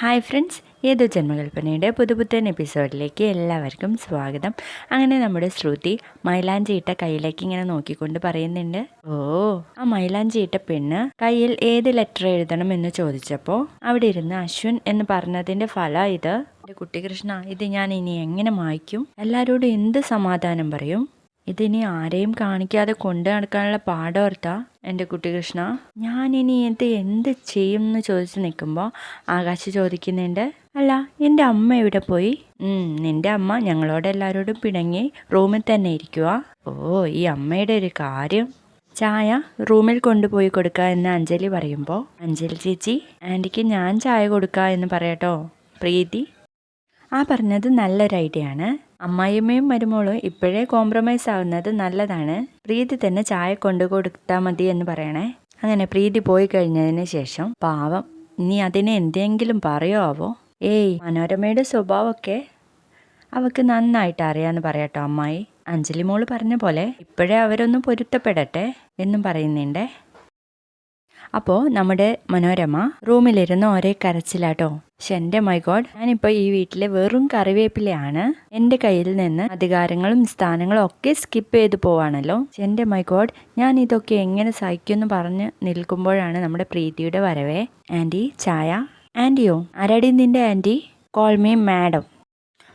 Hi friends, ഏതോ ജന്മകൽപ്പനയുടെ പുതുപുത്തൻ എപ്പിസോഡിലേക്ക് എല്ലാവർക്കും സ്വാഗതം. അങ്ങനെ നമ്മുടെ ശ്രുതി മൈലാഞ്ചി ഇട്ട കയ്യിലേക്ക് ഇങ്ങനെ നോക്കിക്കൊണ്ട് പറയുന്നുണ്ട്, ഓ ആ മൈലാഞ്ചി ഇട്ട പെണ്ണ് കയ്യിൽ ഏത് ലെറ്റർ എഴുതണം എന്ന് ചോദിച്ചപ്പോൾ അവിടെ ഇരുന്ന് അശ്വിൻ എന്ന് പറഞ്ഞതിന്റെ ഫലം ഇത്. എൻ്റെ കുട്ടി കൃഷ്ണ, ഇത് ഞാൻ ഇനി എങ്ങനെ മായ്ക്കും? എല്ലാവരോടും എന്ത് സമാധാനം പറയും? ഇതിനി ആരെയും കാണിക്കാതെ കൊണ്ടു നടക്കാനുള്ള പാടോർത്താ എൻ്റെ കുട്ടി കൃഷ്ണ. ഞാനിനി ഇത് എന്ത് ചെയ്യും എന്ന് ചോദിച്ച് നിൽക്കുമ്പോൾ ആകാശ് ചോദിക്കുന്നുണ്ട്, അല്ല എൻ്റെ അമ്മ എവിടെ പോയി? നിന്റെ അമ്മ ഞങ്ങളോട് എല്ലാവരോടും പിണങ്ങി റൂമിൽ തന്നെ ഇരിക്കുക. ഓ, ഈ അമ്മയുടെ ഒരു കാര്യം. ചായ റൂമിൽ കൊണ്ടുപോയി കൊടുക്കുക എന്ന് അഞ്ജലി പറയുമ്പോൾ, അഞ്ജലി ചേച്ചി, ആൻറ്റിക്ക് ഞാൻ ചായ കൊടുക്കുക എന്ന് പറയട്ടോ പ്രീതി. ആ പറഞ്ഞത് നല്ലൊരു ഐഡിയ ആണ്. അമ്മായിയമ്മയും മരുമോളും ഇപ്പോഴേ കോംപ്രമൈസ് ആവുന്നത് നല്ലതാണ്. പ്രീതി തന്നെ ചായ കൊണ്ടു കൊടുത്താൽ മതി എന്ന് പറയണേ. അങ്ങനെ പ്രീതി പോയി കഴിഞ്ഞതിന് ശേഷം പാവം ഇനി അതിനെ എന്തെങ്കിലും പറയോ ആവോ? ഏയ്, മനോരമയുടെ സ്വഭാവമൊക്കെ അവൾക്ക് നന്നായിട്ട് അറിയാമെന്ന് പറയട്ടോ അമ്മായി. അഞ്ജലി മോള് പറഞ്ഞ പോലെ ഇപ്പോഴേ അവരൊന്ന് പൊരുത്തപ്പെടട്ടെ എന്നും പറയുന്നുണ്ടേ. അപ്പോൾ നമ്മുടെ മനോരമ റൂമിലിരുന്ന് ഒരേ കരച്ചിലാട്ടോ. പക്ഷെ എൻ്റെ മൈ ഗോഡ്, ഞാനിപ്പോൾ ഈ വീട്ടിലെ വെറും കറിവേപ്പിലയാണ്. എൻ്റെ കയ്യിൽ നിന്ന് അധികാരങ്ങളും സ്ഥാനങ്ങളും ഒക്കെ സ്കിപ്പ് ചെയ്ത് പോവാണല്ലോ. എൻ്റെ മൈ ഗോഡ്, ഞാൻ ഇതൊക്കെ എങ്ങനെ സഹിക്കുമെന്ന് പറഞ്ഞ് നിൽക്കുമ്പോഴാണ് നമ്മുടെ പ്രീതിയുടെ വരവേ. ആൻറ്റി ചായ. ആൻറ്റിയോ? ആരാടി നിൻ്റെ aunty? Call me madam.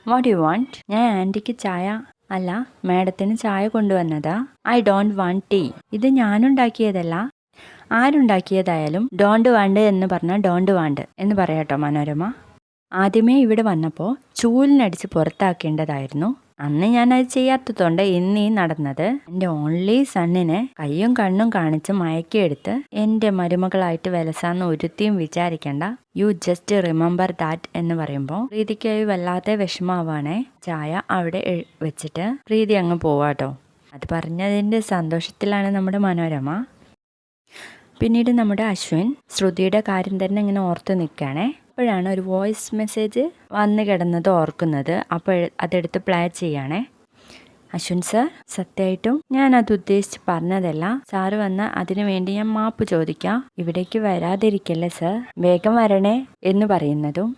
What you want? ഞാൻ ആൻറ്റിക്ക് ചായ അല്ല, മാഡത്തിന് ചായ കൊണ്ടുവന്നതാ. I don't want tea. ഇത് ഞാനുണ്ടാക്കിയതല്ല. ആരുണ്ടാക്കിയതായാലും ഡോണ്ട് വാണ്ട് എന്ന് പറഞ്ഞാൽ ഡോണ്ട് വാണ്ട് എന്ന് പറയാട്ടോ മനോരമ. ആദ്യമേ ഇവിടെ വന്നപ്പോൾ ചൂലിനടിച്ച് പുറത്താക്കേണ്ടതായിരുന്നു. അന്ന് ഞാൻ അത് ചെയ്യാത്തതുകൊണ്ട് ഇന്നീ നടന്നത്. എൻ്റെ ഓൺലി സണ്ണിനെ കയ്യും കണ്ണും കാണിച്ച് മയക്കിയെടുത്ത് എൻ്റെ മരുമകളായിട്ട് വിലസാന്ന് ഒരുത്തിയും വിചാരിക്കണ്ട. യു ജസ്റ്റ് റിമെമ്പർ ദാറ്റ് എന്ന് പറയുമ്പോൾ പ്രീതിക്ക് വല്ലാത്ത വിഷമാവാണേ. ചായ അവിടെ വെച്ചിട്ട് പ്രീതി അങ്ങ് പോവാട്ടോ. അത് പറഞ്ഞതിൻ്റെ സന്തോഷത്തിലാണ് നമ്മുടെ മനോരമ. പിന്നീട് നമ്മുടെ അശ്വിൻ ശ്രുതിയുടെ കാര്യം തന്നെ ഇങ്ങനെ ഓർത്ത് നിൽക്കുകയാണേ. അപ്പോഴാണ് ഒരു വോയിസ് മെസ്സേജ് വന്ന് കിടന്നത് ഓർക്കുന്നത്. അപ്പോൾ അതെടുത്ത് പ്ലേ ചെയ്യണേ. അശ്വിൻ സർ, സത്യമായിട്ടും ഞാൻ അത് ഉദ്ദേശിച്ച് പറഞ്ഞതല്ല. സാറ് വന്ന് അതിനു വേണ്ടി ഞാൻ മാപ്പ് ചോദിക്കാം. ഇവിടേക്ക് വരാതിരിക്കല്ലേ സർ, വേഗം വരണേ എന്ന് പറയുന്നതും.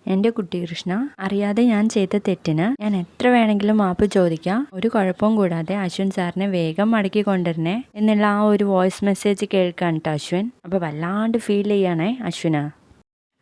എൻ്റെ കുട്ടി കൃഷ്ണ, അറിയാതെ ഞാൻ ചെയ്ത തെറ്റിന് ഞാൻ എത്ര വേണമെങ്കിലും മാപ്പ് ചോദിക്കാം. ഒരു കുഴപ്പവും കൂടാതെ അശ്വിൻ സാറിനെ വേഗം മടക്കി കൊണ്ടുവരണേ എന്നുള്ള ആ ഒരു വോയിസ് മെസ്സേജ് കേൾക്കാൻ കേട്ടോ അശ്വിൻ. അപ്പോൾ വല്ലാണ്ട് ഫീൽ ചെയ്യണേ അശ്വിന്.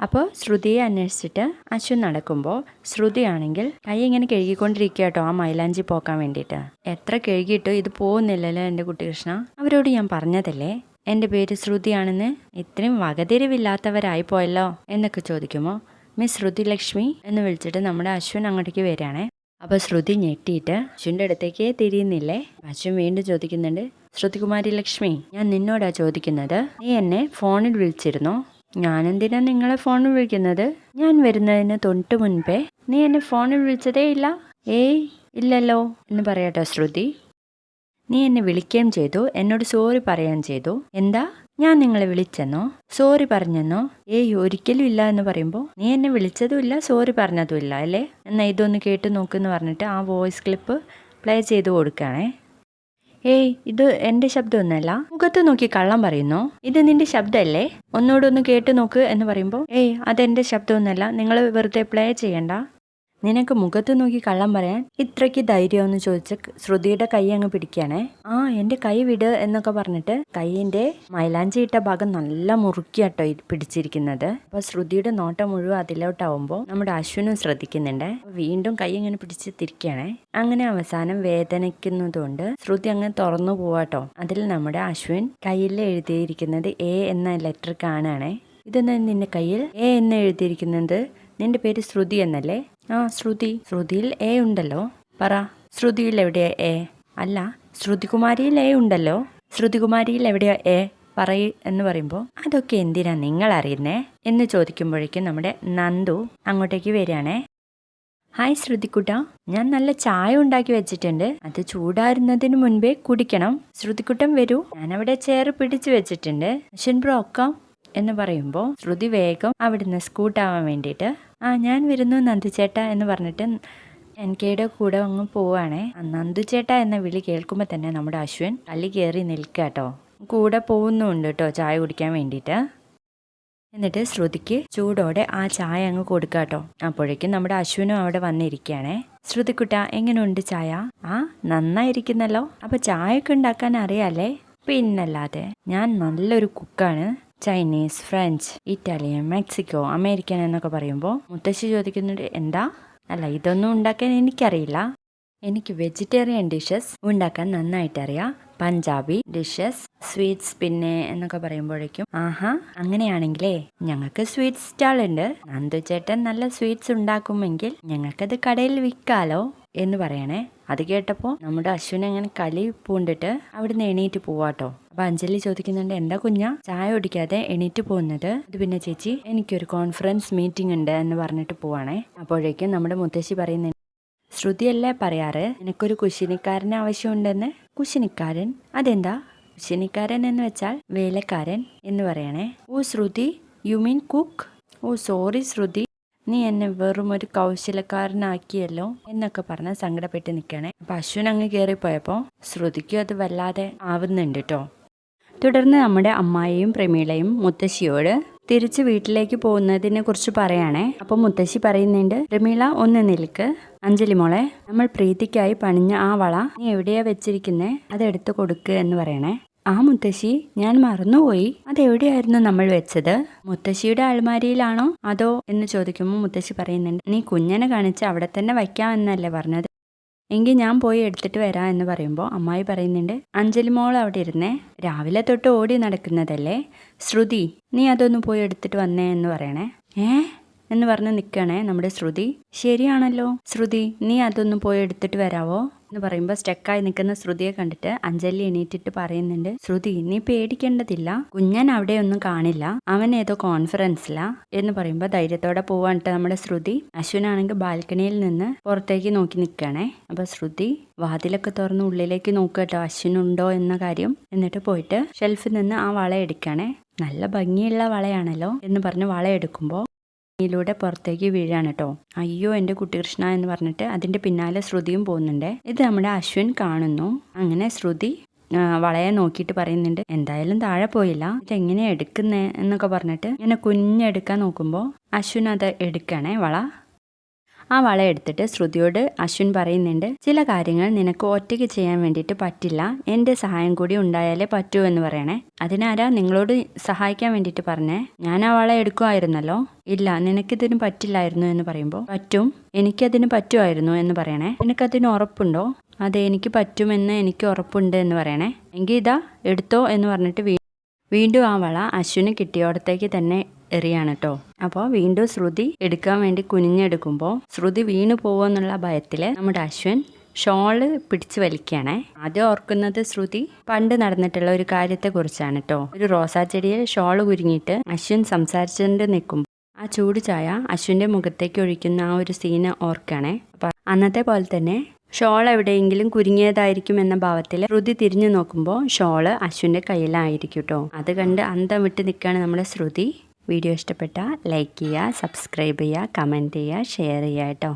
അപ്പോൾ ശ്രുതിയെ അന്വേഷിച്ചിട്ട് അശ്വിൻ നടക്കുമ്പോൾ ശ്രുതിയാണെങ്കിൽ കൈ ഇങ്ങനെ കഴുകിക്കൊണ്ടിരിക്കുക കേട്ടോ ആ മൈലാഞ്ചി പോക്കാൻ വേണ്ടിയിട്ട്. എത്ര കഴുകിയിട്ടോ ഇത് പോകുന്നില്ലല്ലോ എൻ്റെ കുട്ടി കൃഷ്ണ. അവരോട് ഞാൻ പറഞ്ഞതല്ലേ എൻ്റെ പേര് ശ്രുതിയാണെന്ന്. ഇത്രയും വകതിരിവില്ലാത്തവരായി പോയല്ലോ എന്നൊക്കെ ചോദിക്കുമ്പോൾ മിസ് ശ്രുതി ലക്ഷ്മി എന്ന് വിളിച്ചിട്ട് നമ്മുടെ അശ്വിൻ അങ്ങോട്ടേക്ക് വരികയാണേ. അപ്പോൾ ശ്രുതി ഞെട്ടിയിട്ട് അശ്വിൻ്റെ അടുത്തേക്ക് തിരിയുന്നില്ലേ. അശ്വിൻ വീണ്ടും ചോദിക്കുന്നുണ്ട്, ശ്രുതികുമാരി ലക്ഷ്മി, ഞാൻ നിന്നോടാ ചോദിക്കുന്നത്. നീ എന്നെ ഫോണിൽ വിളിച്ചിരുന്നോ? ഞാനെന്തിനാ നിങ്ങളെ ഫോണിൽ വിളിക്കുന്നത്? ഞാൻ വരുന്നതിന് തൊട്ട് മുൻപേ നീ എന്നെ ഫോണിൽ വിളിച്ചതേ ഇല്ല. ഏയ് ഇല്ലല്ലോ എന്ന് പറയാട്ടോ ശ്രുതി. നീ എന്നെ വിളിക്കുകയും ചെയ്തു, എന്നോട് സോറി പറയുകയും ചെയ്തു. എന്താ, ഞാൻ നിങ്ങളെ വിളിച്ചെന്നോ സോറി പറഞ്ഞെന്നോ? ഏയ് ഒരിക്കലും ഇല്ല എന്ന് പറയുമ്പോൾ നീ എന്നെ വിളിച്ചതും ഇല്ല സോറി പറഞ്ഞതും ഇല്ല അല്ലേ? എന്നാൽ ഇതൊന്ന് കേട്ട് നോക്കുമെന്ന് പറഞ്ഞിട്ട് ആ വോയിസ് ക്ലിപ്പ് പ്ലേ ചെയ്ത് കൊടുക്കുകയാണേ. ഏയ് ഇത് എൻ്റെ ശബ്ദമൊന്നുമല്ല. മുഖത്ത് നോക്കി കള്ളം പറയുന്നോ? ഇത് നിന്റെ ശബ്ദമല്ലേ? ഒന്നുകൂടെ ഒന്ന് കേട്ട് നോക്ക് എന്ന് പറയുമ്പോൾ ഏയ് അതെൻ്റെ ശബ്ദമൊന്നുമല്ല, നിങ്ങൾ വെറുതെ പ്ലേ ചെയ്യണ്ട. നിനക്ക് മുഖത്ത് നോക്കി കള്ളം പറയാൻ ഇത്രയ്ക്ക് ധൈര്യമെന്ന് ചോദിച്ച് ശ്രുതിയുടെ കൈ അങ്ങ് പിടിക്കുകയാണേ. ആ എൻ്റെ കൈ വിട് എന്നൊക്കെ പറഞ്ഞിട്ട് കൈയിൻ്റെ മൈലാഞ്ചി ഇട്ട ഭാഗം നല്ല മുറുക്കിയാട്ടോ പിടിച്ചിരിക്കുന്നത്. അപ്പോൾ ശ്രുതിയുടെ നോട്ടം മുഴുവൻ അതിലോട്ടാവുമ്പോൾ നമ്മുടെ അശ്വിനും ശ്രദ്ധിക്കുന്നുണ്ട്. വീണ്ടും കൈ ഇങ്ങനെ പിടിച്ച് തിരിക്കുകയാണേ. അങ്ങനെ അവസാനം വേദനിക്കുന്നതുകൊണ്ട് ശ്രുതി അങ്ങ് തുറന്നു പോവാട്ടോ. അതിൽ നമ്മുടെ അശ്വിൻ കയ്യിൽ എഴുതിയിരിക്കുന്നത് എ എന്ന ലെറ്റർ കാണുകയാണേ. ഇതെന്നാ നിന്റെ കയ്യിൽ എ എന്ന് എഴുതിയിരിക്കുന്നത്? നിന്റെ പേര് ശ്രുതി എന്നല്ലേ? ആ ശ്രുതി. ശ്രുതിയിൽ എ ഉണ്ടല്ലോ. പറ, ശ്രുതിയിൽ എവിടെയാ എ? അല്ല, ശ്രുതികുമാരിയിൽ എ ഉണ്ടല്ലോ. ശ്രുതികുമാരിയിൽ എവിടെയാ എ? പറയ് എന്ന് പറയുമ്പോൾ അതൊക്കെ എന്തിനാ നിങ്ങൾ അറിയുന്നേ എന്ന് ചോദിക്കുമ്പോഴേക്കും നമ്മുടെ നന്ദു അങ്ങോട്ടേക്ക് വരികയാണേ. ഹായ് ശ്രുതിക്കുട്ട, ഞാൻ നല്ല ചായ ഉണ്ടാക്കി വെച്ചിട്ടുണ്ട്. അത് ചൂടാറുന്നതിന് മുൻപേ കുടിക്കണം. ശ്രുതിക്കുട്ടൻ വരൂ, ഞാനവിടെ ചെയർ പിടിച്ചു വെച്ചിട്ടുണ്ട്. അശ്വിൻ ബ്രോ ഒക്കാം എന്ന് പറയുമ്പോൾ ശ്രുതി വേഗം അവിടുന്ന് സ്കൂട്ടാവാൻ വേണ്ടിയിട്ട് ആ ഞാൻ വരുന്നു നന്ദുചേട്ട എന്ന് പറഞ്ഞിട്ട് എൻകെയുടെ കൂടെ അങ്ങ് പോവാണേ. നന്ദുചേട്ട എന്ന വിളി കേൾക്കുമ്പോൾ തന്നെ നമ്മുടെ അശ്വിൻ കള്ളി കയറി നിൽക്കുക കേട്ടോ. കൂടെ പോകുന്നുണ്ട് കേട്ടോ ചായ കുടിക്കാൻ വേണ്ടിയിട്ട്. എന്നിട്ട് ശ്രുതിക്ക് ചൂടോടെ ആ ചായ അങ്ങ് കൊടുക്കാട്ടോ. അപ്പോഴേക്കും നമ്മുടെ അശ്വിനും അവിടെ വന്നിരിക്കുകയാണേ. ശ്രുതിക്കുട്ട, എങ്ങനെയുണ്ട് ചായ? ആ, നന്നായിരിക്കുന്നല്ലോ. അപ്പൊ ചായയൊക്കെ ഉണ്ടാക്കാൻ അറിയാലേ? പിന്നല്ലാതെ, ഞാൻ നല്ലൊരു കുക്കാണ്. Chinese, French, Italian, Mexico, American എന്നൊക്കെ പറയുമ്പോൾ മുത്തശ്ശി ചോദിക്കുന്നുണ്ട്, എന്താ? അല്ല, ഇതൊന്നും ഉണ്ടാക്കാൻ എനിക്കറിയില്ല. എനിക്ക് വെജിറ്റേറിയൻ ഡിഷസ് ഉണ്ടാക്കാൻ നന്നായിട്ട് അറിയാം. പഞ്ചാബി ഡിഷസ്, സ്വീറ്റ്സ് പിന്നെ എന്നൊക്കെ പറയുമ്പോഴേക്കും ആഹാ, അങ്ങനെയാണെങ്കിലേ ഞങ്ങൾക്ക് സ്വീറ്റ്സ് സ്റ്റാൾ ഉണ്ട്. നന്ദു ചേട്ടൻ നല്ല സ്വീറ്റ്സ് ഉണ്ടാക്കുമെങ്കിൽ ഞങ്ങൾക്കത് കടയിൽ വിൽക്കാലോ എന്ന് പറയണേ. അത് കേട്ടപ്പോൾ നമ്മുടെ അശ്വിൻ അങ്ങനെ കളി പൂണ്ടിട്ട് അവിടുന്ന് എണീറ്റ് പോവാട്ടോ. അപ്പൊ അഞ്ജലി ചോദിക്കുന്നുണ്ട്, എന്താ കുഞ്ഞാ ചായ കുടിക്കാതെ എണീറ്റ് പോകുന്നത്? അത് പിന്നെ ചേച്ചി, എനിക്കൊരു കോൺഫറൻസ് മീറ്റിംഗ് ഉണ്ട് എന്ന് പറഞ്ഞിട്ട് പോവാണേ. അപ്പോഴേക്കും നമ്മുടെ മുത്തശ്ശി പറയുന്നുണ്ട്, ശ്രുതിയല്ലേ പറയാറ് എനിക്കൊരു കുശിനിക്കാരന് ആവശ്യമുണ്ടെന്ന്. കുശിനിക്കാരൻ? അതെന്താ? കുശിനിക്കാരൻ എന്ന് വെച്ചാൽ വേലക്കാരൻ എന്ന് പറയണേ. Oh Shruti, you mean cook? Oh sorry Shruti, നീ എന്നെ വെറും ഒരു കൗശലക്കാരനാക്കിയല്ലോ എന്നൊക്കെ പറഞ്ഞ് സങ്കടപ്പെട്ട് നിൽക്കണേ. അപ്പൊ അശ്വിൻ അങ്ങ് കയറിപ്പോയപ്പോൾ ശ്രുതിക്കും അത് വല്ലാതെ ആവുന്നുണ്ട് കേട്ടോ. തുടർന്ന് നമ്മുടെ അമ്മായിയും പ്രമീളയും മുത്തശ്ശിയോട് തിരിച്ച് വീട്ടിലേക്ക് പോകുന്നതിനെ കുറിച്ച് പറയാണേ. അപ്പോൾ മുത്തശ്ശി പറയുന്നുണ്ട്, പ്രമീള ഒന്ന് നിൽക്ക്. അഞ്ജലി മോളെ, നമ്മൾ പ്രീതിക്കായി പണിഞ്ഞ ആ വള നീ എവിടെയാ വെച്ചിരിക്കുന്നേ? അതെടുത്ത് കൊടുക്കുക എന്ന് പറയണേ. ആ മുത്തശ്ശി, ഞാൻ മറന്നുപോയി. അതെവിടെയായിരുന്നു നമ്മൾ വെച്ചത്? മുത്തശ്ശിയുടെ അൾമാരിയിലാണോ അതോ എന്ന് ചോദിക്കുമ്പോൾ മുത്തശ്ശി പറയുന്നുണ്ട്, നീ കുഞ്ഞനെ കാണിച്ച് അവിടെ തന്നെ വയ്ക്കാമെന്നല്ലേ പറഞ്ഞത്? എങ്കിൽ ഞാൻ പോയി എടുത്തിട്ട് വരാം എന്ന് പറയുമ്പോൾ അമ്മായി പറയുന്നുണ്ട്, അഞ്ജലി മോൾ അവിടെ ഇരുന്നേ, രാവിലെ തൊട്ട് ഓടി നടക്കുന്നതല്ലേ. ശ്രുതി, നീ അതൊന്ന് പോയി എടുത്തിട്ട് വന്നേ എന്ന് പറയണേ. എന്ന് പറഞ്ഞ് നിൽക്കണേ നമ്മുടെ ശ്രുതി. ശരിയാണല്ലോ ശ്രുതി, നീ അതൊന്ന് പോയി എടുത്തിട്ട് വരാവോ എന്ന് പറയുമ്പോൾ സ്റ്റക്കായി നിൽക്കുന്ന ശ്രുതിയെ കണ്ടിട്ട് അഞ്ജലി എണീറ്റിട്ട് പറയുന്നുണ്ട്, ശ്രുതി നീ പേടിക്കേണ്ടതില്ല, കുഞ്ഞൻ അവിടെ ഒന്നും കാണില്ല, അവൻ ഏതോ കോൺഫറൻസിലാ എന്ന് പറയുമ്പോൾ ധൈര്യത്തോടെ പോവാനിട്ട് നമ്മുടെ ശ്രുതി. അശ്വിനാണെങ്കിൽ ബാൽക്കണിയിൽ നിന്ന് പുറത്തേക്ക് നോക്കി നിൽക്കണേ. അപ്പൊ ശ്രുതി വാതിലൊക്കെ തുറന്ന് ഉള്ളിലേക്ക് നോക്കട്ടോ അശ്വിനുണ്ടോ എന്ന കാര്യം. എന്നിട്ട് പോയിട്ട് ഷെൽഫിൽ നിന്ന് ആ വള എടുക്കണേ. നല്ല ഭംഗിയുള്ള വളയാണല്ലോ എന്ന് പറഞ്ഞ് വള എടുക്കുമ്പോൾ ിലൂടെ പുറത്തേക്ക് വീഴാണ് കേട്ടോ. അയ്യോ എൻ്റെ കുട്ടികൃഷ്ണ എന്ന് പറഞ്ഞിട്ട് അതിൻ്റെ പിന്നാലെ ശ്രുതിയും പോകുന്നുണ്ട്. ഇത് നമ്മുടെ അശ്വിൻ കാണുന്നു. അങ്ങനെ ശ്രുതി വളയെ നോക്കിയിട്ട് പറയുന്നുണ്ട്, എന്തായാലും താഴെ പോയില്ല, ഇതെങ്ങനെയാ എടുക്കുന്നേ എന്നൊക്കെ പറഞ്ഞിട്ട് ഇങ്ങനെ കുഞ്ഞെടുക്കാൻ നോക്കുമ്പോൾ അശ്വിൻ അത് എടുക്കണേ വള. ആ വള എടുത്തിട്ട് ശ്രുതിയോട് അശ്വിൻ പറയുന്നുണ്ട്, ചില കാര്യങ്ങൾ നിനക്ക് ഒറ്റയ്ക്ക് ചെയ്യാൻ വേണ്ടിയിട്ട് പറ്റില്ല, എൻ്റെ സഹായം കൂടി ഉണ്ടായാലേ പറ്റൂ എന്ന് പറയണേ. അതിനാരാ നിങ്ങളോട് സഹായിക്കാൻ വേണ്ടിയിട്ട് പറഞ്ഞേ? ഞാൻ ആ വള എടുക്കുമായിരുന്നല്ലോ. ഇല്ല, നിനക്കിതിന് പറ്റില്ലായിരുന്നു എന്ന് പറയുമ്പോൾ പറ്റും, എനിക്കതിന് പറ്റുമായിരുന്നു എന്ന് പറയണേ. നിനക്കതിന് ഉറപ്പുണ്ടോ? അതെ, എനിക്ക് പറ്റുമെന്ന് എനിക്ക് ഉറപ്പുണ്ട് എന്ന് പറയണേ. എങ്കിൽ ഇതാ എടുത്തോ എന്ന് പറഞ്ഞിട്ട് വീണ്ടും ആ വള അശ്വിന് കിട്ടിയോടത്തേക്ക് തന്നെ എറിയാണ് കേട്ടോ. അപ്പോൾ വീണ്ടും ശ്രുതി എടുക്കാൻ വേണ്ടി കുനിഞ്ഞെടുക്കുമ്പോൾ ശ്രുതി വീണു പോകുമെന്നുള്ള ഭയത്തിൽ നമ്മുടെ അശ്വിൻ ഷോള് പിടിച്ചു വലിക്കുകയാണേ. ആദ്യം ഓർക്കുന്നത് ശ്രുതി പണ്ട് നടന്നിട്ടുള്ള ഒരു കാര്യത്തെ കുറിച്ചാണ് കേട്ടോ. ഒരു റോസാ ചെടിയിൽ ഷോള് കുരുങ്ങിയിട്ട് അശ്വിൻ സംസാരിച്ചുകൊണ്ട് നിൽക്കുമ്പോൾ ആ ചൂട് ചായ അശ്വിൻ്റെ മുഖത്തേക്ക് ഒഴിക്കുന്ന ആ ഒരു സീന് ഓർക്കുകയാണേ. അപ്പം അന്നത്തെ പോലെ തന്നെ ഷോൾ എവിടെയെങ്കിലും കുരുങ്ങിയതായിരിക്കും എന്ന ഭാവത്തിൽ ശ്രുതി തിരിഞ്ഞു നോക്കുമ്പോൾ ഷോള് അശ്വിൻ്റെ കയ്യിലായിരിക്കും കേട്ടോ. അത് കണ്ട് അന്തം വിട്ട് നിൽക്കുകയാണ് നമ്മുടെ ശ്രുതി. വീഡിയോ ഇഷ്ടപ്പെട്ടാൽ ലൈക്ക് ചെയ്യുക, സബ്സ്ക്രൈബ് ചെയ്യുക, കമൻറ്റ് ചെയ്യുക, ഷെയർ ചെയ്യുക കേട്ടോ.